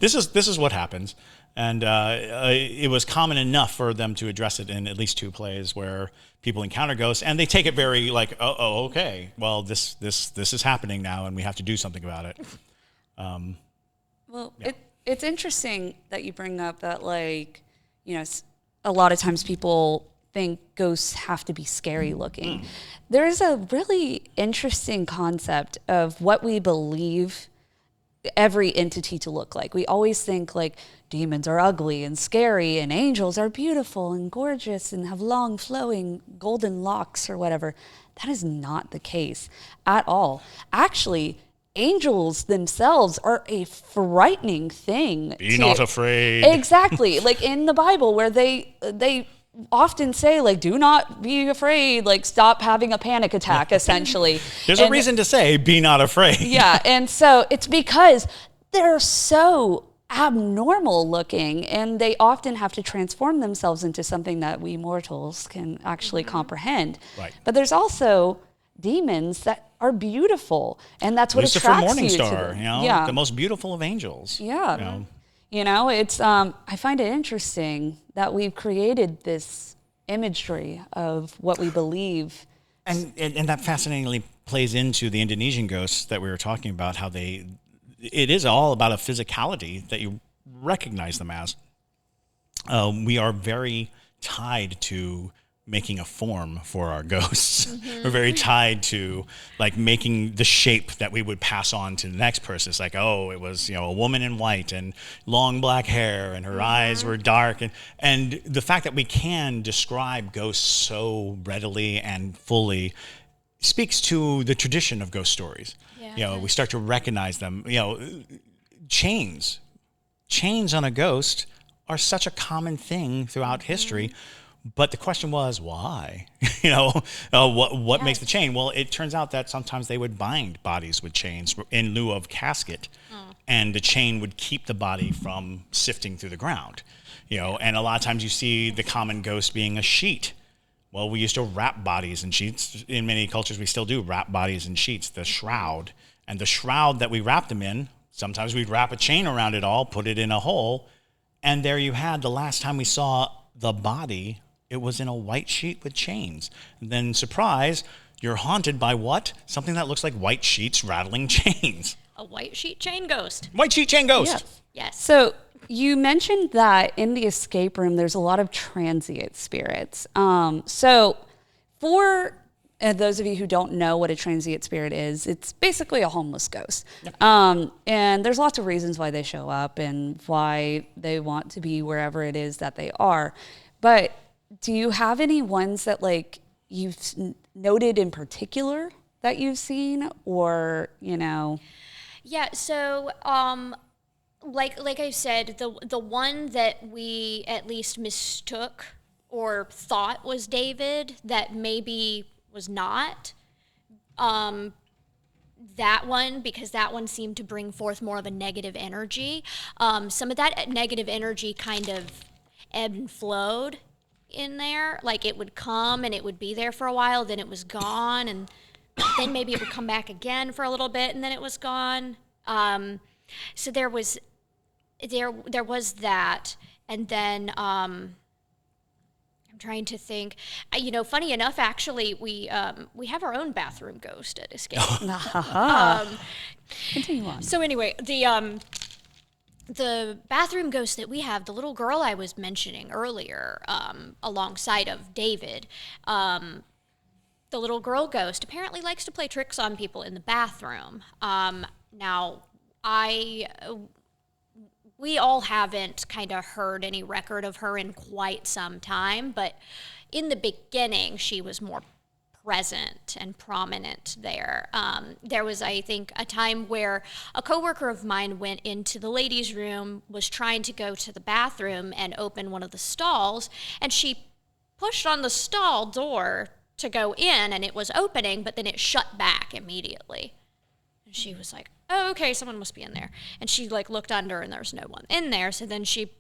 this is what happens. And it was common enough for them to address it in at least 2 plays where people encounter ghosts, and they take it very like, okay, well, this is happening now, and we have to do something about it. Well, it's interesting that you bring up that, like, you know, a lot of times people think ghosts have to be scary looking. There's a really interesting concept of what we believe every entity to look like. We always think like demons are ugly and scary and angels are beautiful and gorgeous and have long flowing golden locks or whatever. That is not the case at all. Actually, angels themselves are a frightening thing. Be not afraid. Exactly. Like in the Bible where they often say like, do not be afraid, like stop having a panic attack, essentially. There's a reason to say, be not afraid. Yeah. And so it's because they're so abnormal looking and they often have to transform themselves into something that we mortals can actually comprehend. Right. But there's also demons that are beautiful, and that's what Lucifer attracts you Morningstar, to them. you know, Yeah. the most beautiful of angels. Yeah. You know, it's I find it interesting that we've created this imagery of what we believe. And that fascinatingly plays into the Indonesian ghosts that we were talking about, how it is all about a physicality that you recognize them as. We are very tied to making a form for our ghosts. We're very tied to like making the shape that we would pass on to the next person. It's like, oh, it was, you know, a woman in white and long black hair and her eyes were dark. And the fact that we can describe ghosts so readily and fully speaks to the tradition of ghost stories. Yeah. You know, we start to recognize them. You know, chains on a ghost are such a common thing throughout history. But the question was, why? You know, what makes the chain? Well, it turns out that sometimes they would bind bodies with chains in lieu of casket, and the chain would keep the body from sifting through the ground. You know, and a lot of times you see the common ghost being a sheet. Well, we used to wrap bodies in sheets. In many cultures, we still do wrap bodies in sheets, the shroud. And the shroud that we wrapped them in, sometimes we'd wrap a chain around it all, put it in a hole, and there you had the last time we saw the body. It was in a white sheet with chains. And then, surprise, you're haunted by what? Something that looks like white sheets rattling chains. A white sheet chain ghost. White sheet chain ghost. Yes. Yes. So you mentioned that in the escape room, there's a lot of transient spirits. So for those of you who don't know what a transient spirit is, it's basically a homeless ghost. Yep. And there's lots of reasons why they show up and why they want to be wherever it is that they are. But do you have any ones that like you've noted in particular that you've seen, or, you know? Yeah, so like I said, the one that we at least mistook or thought was David that maybe was not, that one, because that one seemed to bring forth more of a negative energy. Some of that negative energy kind of ebbed and flowed in there. Like it would come and it would be there for a while, then it was gone, and then maybe it would come back again for a little bit and then it was gone. So there was that, and then I'm trying to think. You know, funny enough, actually, we have our own bathroom ghost at Escape. Continue on. So anyway, the bathroom ghost that we have, the little girl I was mentioning earlier, alongside of David, the little girl ghost apparently likes to play tricks on people in the bathroom. Now, we all haven't kind of heard any record of her in quite some time, but in the beginning, she was more present and prominent there. There was, I think, a time where a coworker of mine went into the ladies' room, was trying to go to the bathroom and open one of the stalls, and she pushed on the stall door to go in, and it was opening, but then it shut back immediately. And she was like, oh, okay, someone must be in there. And she like looked under, and there was no one in there, so then she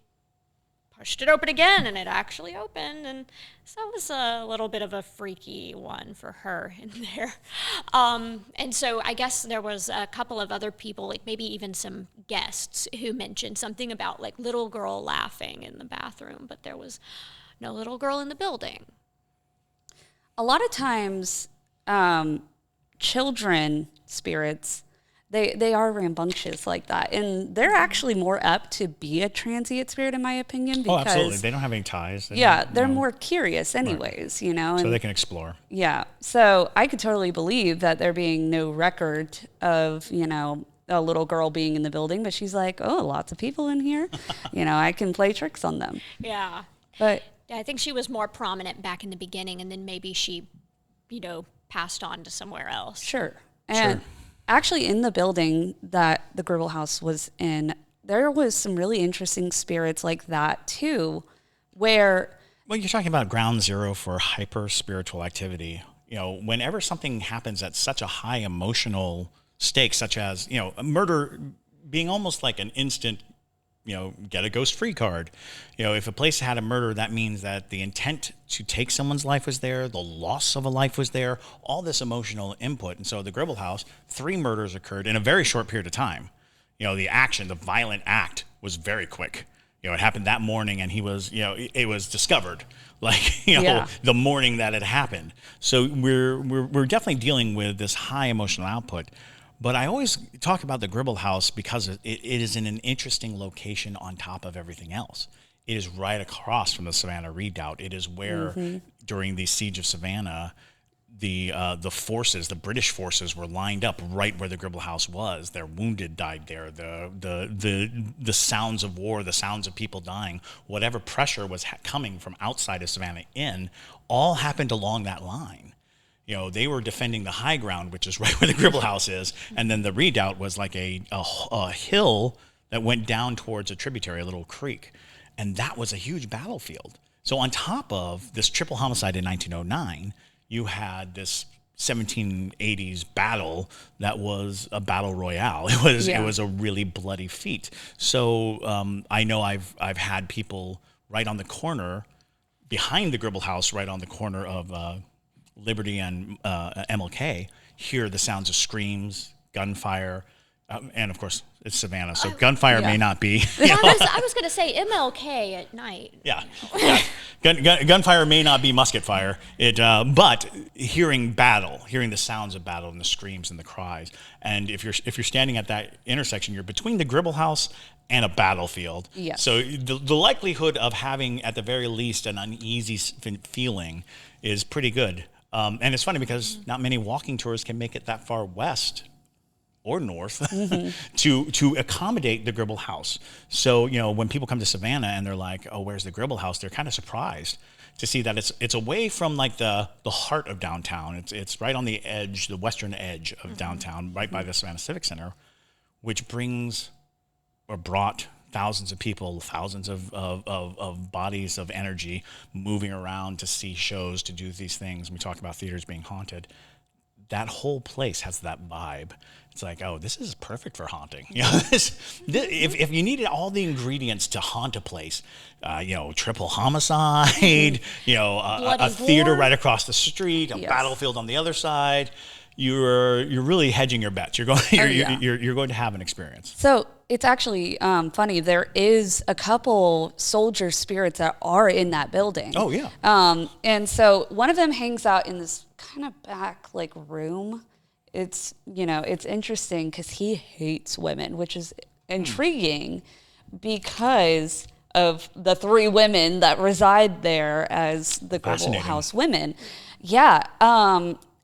pushed it open again, and it actually opened, and so it was a little bit of a freaky one for her in there. And so I guess there was a couple of other people, like maybe even some guests, who mentioned something about like little girl laughing in the bathroom, but there was no little girl in the building. A lot of times, children spirits, they are rambunctious like that, and they're actually more apt to be a transient spirit, in my opinion. Because, absolutely. They don't have any ties. They're more curious anyways, right. You know. So and, they can explore. Yeah. So I could totally believe that there being no record of, you know, a little girl being in the building, but she's like, oh, lots of people in here. I can play tricks on them. Yeah. But I think she was more prominent back in the beginning, and then maybe she, passed on to somewhere else. Sure. And actually in the building that the Gribble House was in, there was some really interesting spirits like that too, where... Well, you're talking about ground zero for hyper spiritual activity. Whenever something happens at such a high emotional stake, such as, a murder being almost like an instant, get a ghost free card. If a place had a murder, that means that the intent to take someone's life was there, the loss of a life was there, all this emotional input. And so the Gribble House, 3 murders occurred in a very short period of time. The action, the violent act was very quick. It happened that morning, and he was, it was discovered the morning that it happened. So we're definitely dealing with this high emotional output. But I always talk about the Gribble House because it is in an interesting location on top of everything else. It is right across from the Savannah Redoubt. It is where, during the siege of Savannah, the forces, the British forces, were lined up right where the Gribble House was. Their wounded died there. The sounds of war, the sounds of people dying, whatever pressure was coming from outside of Savannah in, all happened along that line. They were defending the high ground, which is right where the Gribble House is, and then the redoubt was like a hill that went down towards a tributary, a little creek, and that was a huge battlefield. So on top of this triple homicide in 1909, you had this 1780s battle that was a battle royale. It was a really bloody feat. So I know I've had people right on the corner behind the Gribble House, right on the corner of Liberty and MLK, hear the sounds of screams, gunfire, and of course it's Savannah, so gunfire may not be. I was going to say MLK at night. Yeah. Gunfire may not be musket fire. But hearing the sounds of battle and the screams and the cries, and if you're standing at that intersection, you're between the Gribble House and a battlefield. Yes. So the likelihood of having, at the very least, an uneasy feeling is pretty good. And it's funny because not many walking tours can make it that far west or north to accommodate the Gribble House. So, when people come to Savannah and they're like, oh, where's the Gribble House? They're kind of surprised to see that it's away from like the heart of downtown. It's right on the edge, the western edge of downtown, right by the Savannah Civic Center, which brought thousands of people, thousands of bodies of energy moving around to see shows, to do these things. We talk about theaters being haunted. That whole place has that vibe. It's like, oh, this is perfect for haunting. If you needed all the ingredients to haunt a place, triple homicide, a theater right across the street, a battlefield on the other side, you're really hedging your bets. You're going to have an experience. So it's actually funny. There is a couple soldier spirits that are in that building. Oh yeah. And so one of them hangs out in this kind of back room. It's interesting because he hates women, which is intriguing because of the 3 women that reside there as the Gribble House women. Yeah.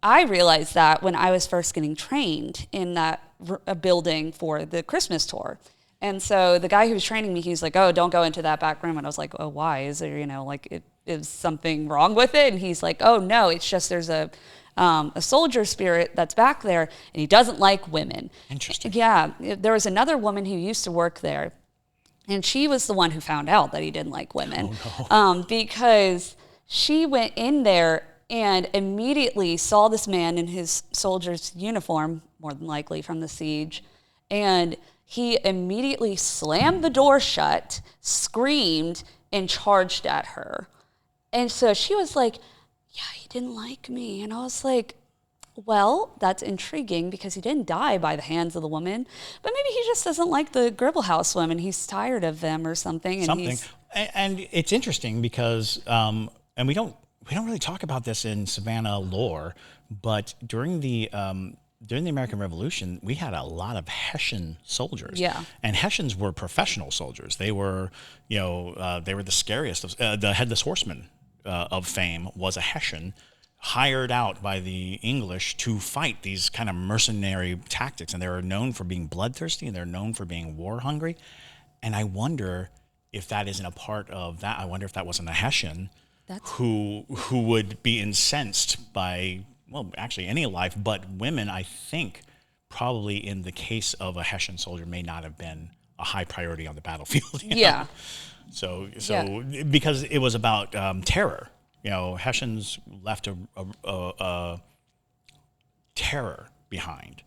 I realized that when I was first getting trained in that building for the Christmas tour. And so the guy who was training me, he was like, oh, don't go into that back room. And I was like, oh, why? Is there, is something wrong with it? And he's like, oh, no, it's just there's a soldier spirit that's back there, and he doesn't like women. Interesting. Yeah. There was another woman who used to work there, and she was the one who found out that he didn't like women. Oh, no. Because she went in there and immediately saw this man in his soldier's uniform, more than likely from the siege, and he immediately slammed the door shut, screamed, and charged at her. And so she was like, yeah, he didn't like me. And I was like, well, that's intriguing because he didn't die by the hands of the woman, but maybe he just doesn't like the Gribble House women. He's tired of them or something. And it's interesting because, and we don't really talk about this in Savannah lore, but during the American Revolution, we had a lot of Hessian soldiers. Yeah. And Hessians were professional soldiers. They were, they were the scariest of the headless horseman of fame was a Hessian. hired out by the English to fight these kind of mercenary tactics, and they're known for being bloodthirsty, and they're known for being war hungry. And I wonder if that isn't a part of that. I wonder if that wasn't a Hessian who would be incensed by, well, actually any life, but women, I think, probably in the case of a Hessian soldier may not have been a high priority on the battlefield. Yeah. So because it was about terror. Hessians left a terror behind,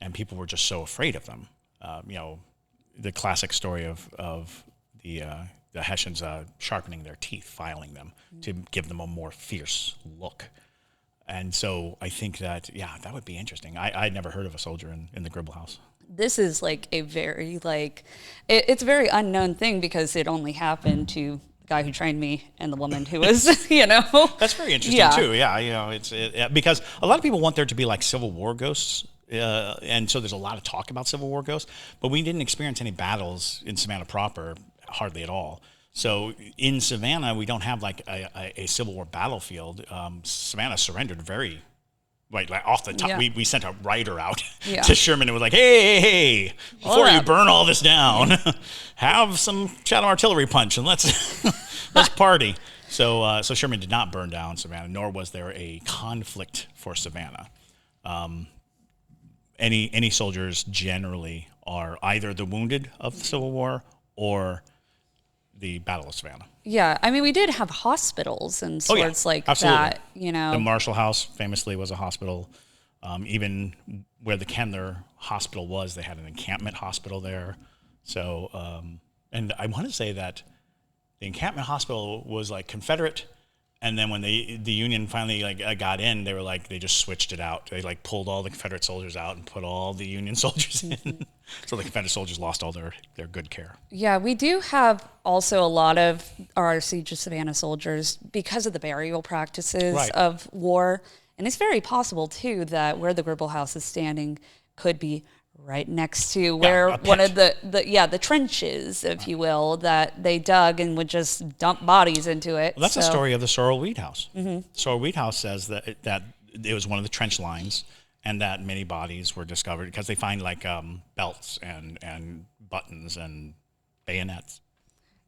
and people were just so afraid of them. The classic story of the Hessians sharpening their teeth, filing them to give them a more fierce look. And so I think that, that would be interesting. I'd never heard of a soldier in the Gribble House. This is like a very, it's a very unknown thing because it only happened to the guy who trained me and the woman who was, That's very interesting too. Yeah, it's because a lot of people want there to be like Civil War ghosts. And so there's a lot of talk about Civil War ghosts, but we didn't experience any battles in Savannah proper, hardly at all. So in Savannah, we don't have like a Civil War battlefield. Savannah surrendered very, like off the top. Yeah. We sent a writer out to Sherman and was like, hey, before you burn all this down, have some Chatham artillery punch and let's party. So Sherman did not burn down Savannah, nor was there a conflict for Savannah. Any soldiers generally are either the wounded of the Civil War or the Battle of Savannah. Yeah, I mean, we did have hospitals and sorts like absolutely. that, The Marshall House famously was a hospital. Even where the Kendler Hospital was, they had an encampment hospital there. So, and I want to say that the encampment hospital was like Confederate, and then when the Union finally got in, they just switched it out. They pulled all the Confederate soldiers out and put all the Union soldiers in. So the Confederate soldiers lost all their good care. Yeah, we do have also a lot of our Siege of Savannah soldiers because of the burial practices of war. And it's very possible, too, that where the Gribble House is standing could be right next to where one of the trenches, if you will, that they dug and would just dump bodies into it. Well, that's the story of the Sorrel Weed House. Mm-hmm. Sorrel Weed House says that it was one of the trench lines, and that many bodies were discovered because they find belts and buttons and bayonets.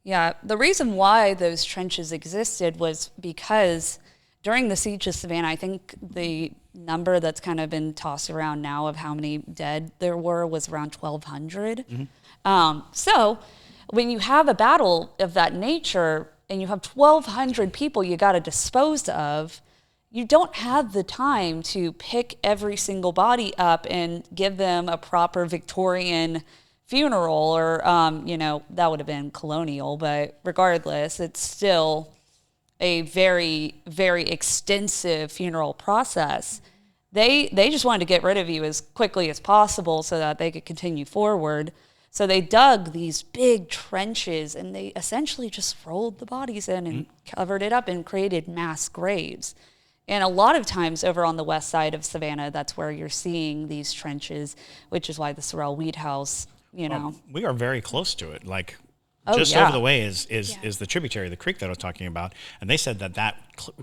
Yeah, the reason why those trenches existed was because during the Siege of Savannah, I think the number that's kind of been tossed around now of how many dead there were was around 1,200. Mm-hmm. So when you have a battle of that nature and you have 1,200 people you got to dispose of, you don't have the time to pick every single body up and give them a proper Victorian funeral or, that would have been colonial, but regardless, it's still a very, very extensive funeral process. They just wanted to get rid of you as quickly as possible so that they could continue forward. So they dug these big trenches and they essentially just rolled the bodies in and covered it up and created mass graves. And a lot of times over on the west side of Savannah, that's where you're seeing these trenches, which is why the Sorrel Weed House, we are very close to it. Over the way is the tributary, the creek that I was talking about. And they said that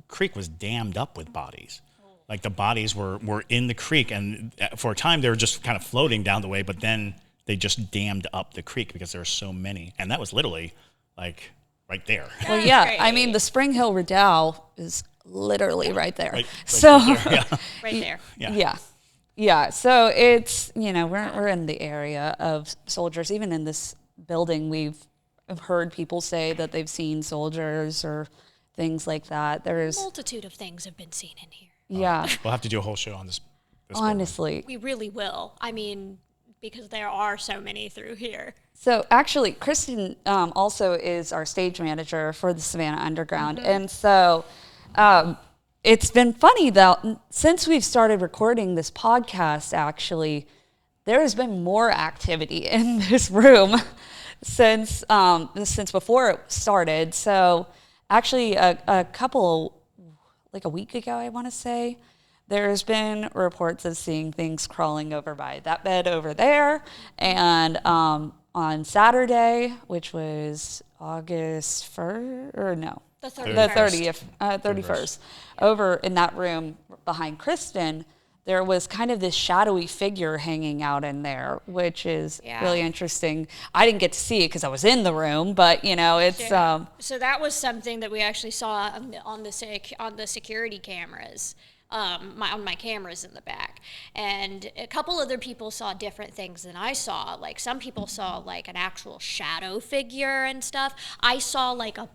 creek was dammed up with bodies. Like the bodies were in the creek, and for a time they were just kind of floating down the way, but then they just dammed up the creek because there were so many. And that was literally right there. Well, yeah, I mean, the Spring Hill Redoubt is literally right there. Right there. Right there. Yeah. So it's, we're in the area of soldiers. Even in this building, we've heard people say that they've seen soldiers or things like that. There's a multitude of things have been seen in here. Yeah. We'll have to do a whole show on this honestly. We really will. I mean, because there are so many through here. So actually, Kristen also is our stage manager for the Savannah Underground. Mm-hmm. And so it's been funny that since we've started recording this podcast, actually, there has been more activity in this room since before it started. So actually a week ago, I want to say, there's been reports of seeing things crawling over by that bed over there. And on Saturday, which was August 1st, or no, The the 30th. 31st, over in that room behind Kristen, there was kind of this shadowy figure hanging out in there, which is really interesting. I didn't get to see it because I was in the room, but it's so that was something that we actually saw on the security cameras. On my cameras in the back, and a couple other people saw different things than I saw. Like some people saw like an actual shadow figure and stuff. I saw like a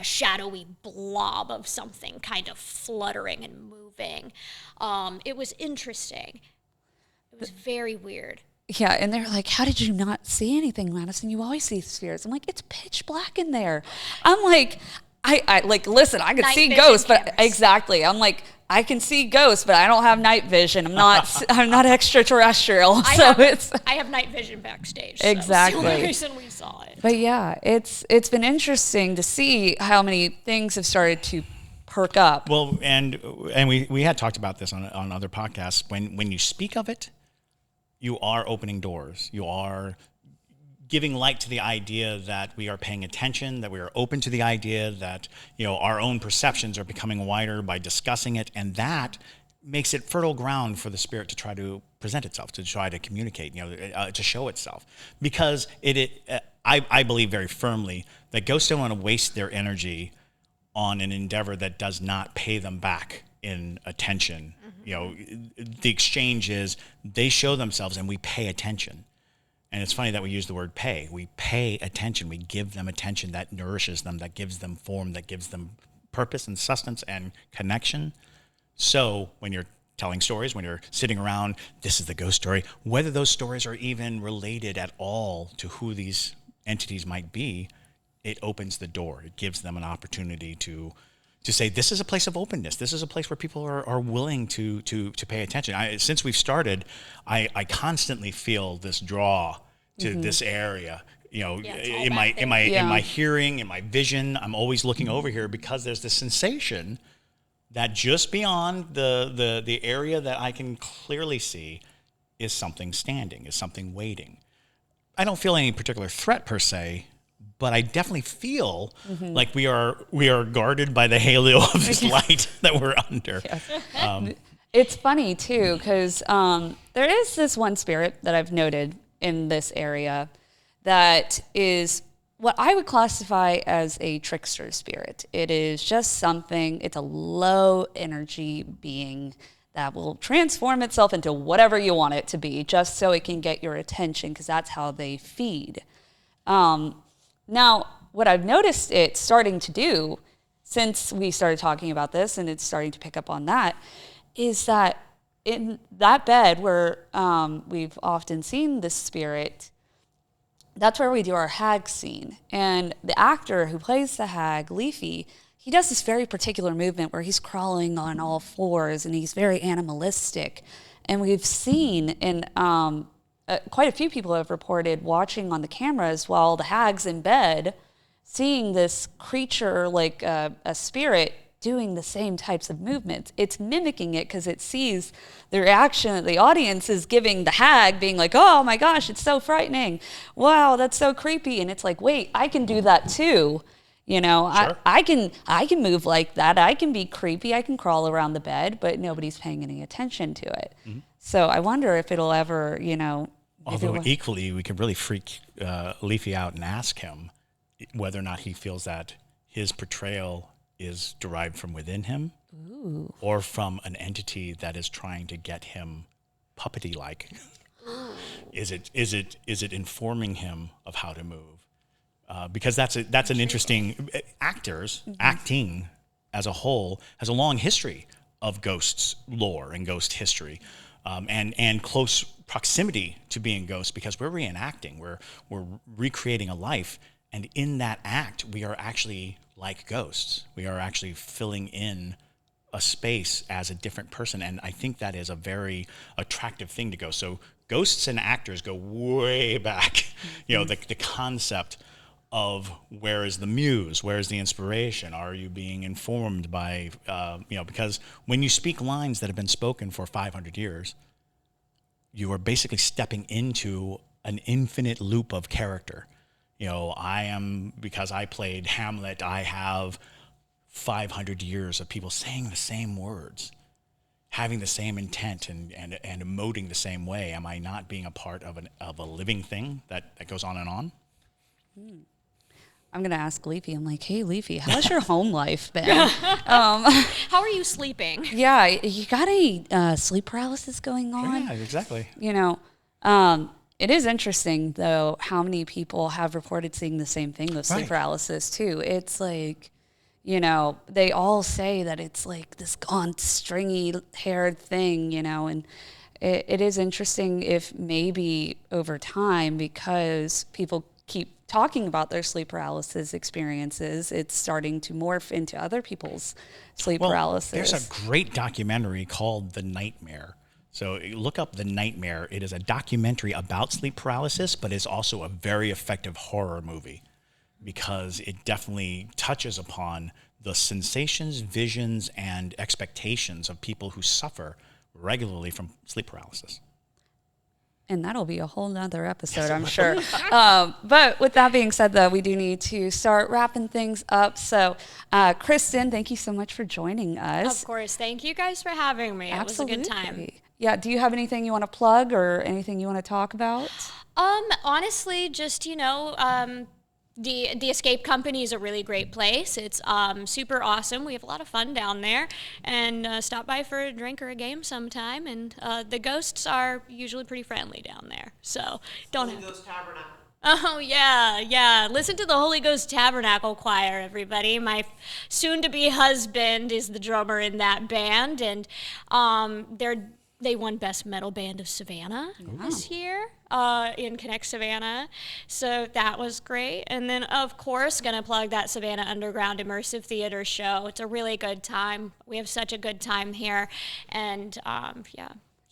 shadowy blob of something kind of fluttering and moving. It was interesting. It was very weird. Yeah, and they're like, how did you not see anything, Madison? You always see spirits. I'm like, it's pitch black in there. I'm like, I like, listen, I can see ghosts, but exactly. I'm like, I can see ghosts, but I don't have night vision. I'm not extraterrestrial. I have night vision backstage. Exactly. That's the only reason we saw it. But yeah, it's been interesting to see how many things have started to perk up. Well, and we had talked about this on other podcasts. When you speak of it, you are opening doors. You are giving light to the idea that we are paying attention, that we are open to the idea that our own perceptions are becoming wider by discussing it, and that makes it fertile ground for the spirit to try to present itself, to try to communicate, to show itself. Because I believe very firmly that ghosts don't want to waste their energy on an endeavor that does not pay them back in attention. The exchange is they show themselves and we pay attention. And it's funny that we use the word pay. We pay attention. We give them attention that nourishes them, that gives them form, that gives them purpose and sustenance and connection. So when you're telling stories, when you're sitting around, this is the ghost story, whether those stories are even related at all to who these entities might be, it opens the door. It gives them an opportunity to say, this is a place of openness. This is a place where people are willing to pay attention. Since we've started, I constantly feel this draw to this area. In my hearing, in my vision, I'm always looking over here because there's this sensation that just beyond the area that I can clearly see is something standing, is something waiting. I don't feel any particular threat per se, but I definitely feel like we are guarded by the halo of this light that we're under. Yes. It's funny too, because there is this one spirit that I've noted in this area that is what I would classify as a trickster spirit. It is just something, it's a low energy being that will transform itself into whatever you want it to be, just so it can get your attention, because that's how they feed. Now, what I've noticed it starting to do since we started talking about this, and it's starting to pick up on that, is that in that bed where we've often seen this spirit, that's where we do our hag scene. And the actor who plays the hag, Leafy, he does this very particular movement where he's crawling on all fours and he's very animalistic. And we've seen in quite a few people have reported watching on the cameras while the hag's in bed, seeing this creature like a spirit doing the same types of movements. It's mimicking it because it sees the reaction that the audience is giving the hag, being like, oh my gosh, it's so frightening. Wow, that's so creepy. And it's like, wait, I can do that too. Sure. I can move like that. I can be creepy. I can crawl around the bed, but nobody's paying any attention to it. Mm-hmm. So I wonder if it'll ever, Although equally, we could really freak Leafy out and ask him whether or not he feels that his portrayal is derived from within him. Ooh. Or from an entity that is trying to get him puppety-like. Is it informing him of how to move? Because that's an interesting acting as a whole has a long history of ghosts lore and ghost history, and close proximity to being ghosts, because we're reenacting, we're recreating a life, and in that act we are actually like ghosts. We are actually filling in a space as a different person, and I think that is a very attractive thing to go. So ghosts and actors go way back. The concept of where is the muse, where is the inspiration? Are you being informed by, because when you speak lines that have been spoken for 500 years, you are basically stepping into an infinite loop of character. Because I played Hamlet, I have 500 years of people saying the same words, having the same intent and emoting the same way. Am I not being a part of a living thing that goes on and on? I'm going to ask Leafy. I'm like, hey, Leafy, how's your home life been? How are you sleeping? Yeah, you got any sleep paralysis going on? Yeah, exactly. It is interesting, though, how many people have reported seeing the same thing with sleep paralysis, too. It's like, they all say that it's like this gaunt, stringy-haired thing, and it is interesting if maybe over time, because people keep talking about their sleep paralysis experiences, it's starting to morph into other people's sleep paralysis. There's a great documentary called The Nightmare. So look up The Nightmare. It is a documentary about sleep paralysis, but it's also a very effective horror movie because it definitely touches upon the sensations, visions, and expectations of people who suffer regularly from sleep paralysis. And that'll be a whole nother episode, I'm sure. But with that being said, though, we do need to start wrapping things up. So, Kristen, thank you so much for joining us. Of course. Thank you guys for having me. Absolutely. It was a good time. Yeah. Do you have anything you want to plug or anything you want to talk about? Honestly, just, the Escape Company is a really great place. It's super awesome. We have a lot of fun down there. And stop by for a drink or a game sometime. And the ghosts are usually pretty friendly down there. So don't Holy Ghost Tabernacle. Oh, yeah. Listen to the Holy Ghost Tabernacle Choir, everybody. My soon-to-be husband is the drummer in that band. And they won Best Metal Band of Savannah this year in Connect Savannah. So that was great. And then, of course, going to plug that Savannah Underground Immersive Theater show. It's a really good time. We have such a good time here. And,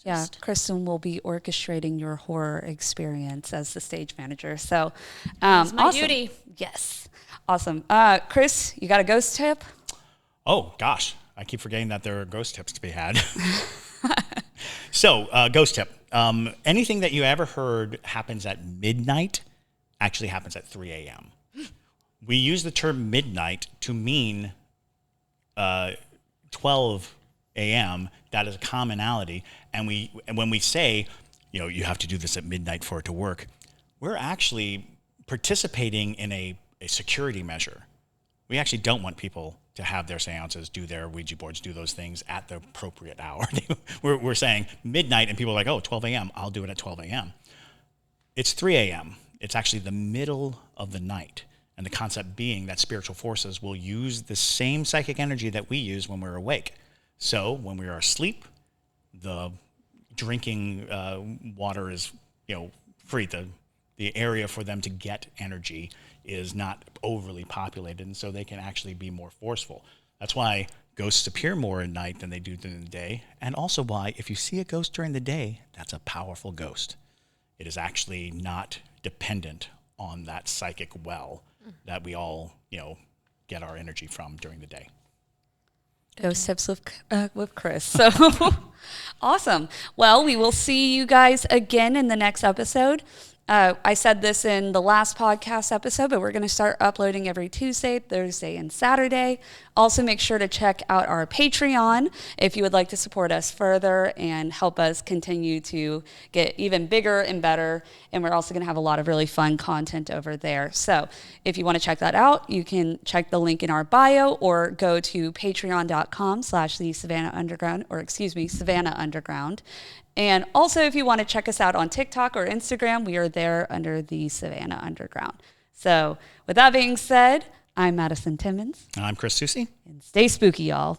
Yeah, Kristen will be orchestrating your horror experience as the stage manager. So, That's my awesome. duty. Yes. Awesome. Chris, you got a ghost tip? Oh, gosh. I keep forgetting that there are ghost tips to be had. So, ghost tip. Anything that you ever heard happens at midnight actually happens at 3 a.m. We use the term midnight to mean 12 a.m. That is a commonality. And when we say, you have to do this at midnight for it to work, we're actually participating in a security measure. We actually don't want people to have their seances, do their Ouija boards, do those things at the appropriate hour. We're saying midnight, and people are like, 12 a.m., I'll do it at 12 a.m. It's 3 a.m. It's actually the middle of the night. And the concept being that spiritual forces will use the same psychic energy that we use when we're awake. So when we are asleep, the drinking water is free. The area for them to get energy is not overly populated, and so they can actually be more forceful. That's why ghosts appear more at night than they do during the day, and also why if you see a ghost during the day, that's a powerful ghost. It is actually not dependent on that psychic well that we all, get our energy from during the day. Ghost tips with Chris. So awesome. Well, we will see you guys again in the next episode. I said this in the last podcast episode, but we're going to start uploading every Tuesday, Thursday, and Saturday. Also, make sure to check out our Patreon if you would like to support us further and help us continue to get even bigger and better. And we're also going to have a lot of really fun content over there. So if you want to check that out, you can check the link in our bio or go to patreon.com/the Savannah Underground, Savannah Underground. And also, if you want to check us out on TikTok or Instagram, we are there under the Savannah Underground. So with that being said, I'm Madison Timmons. I'm Chris Susi. And stay spooky, y'all.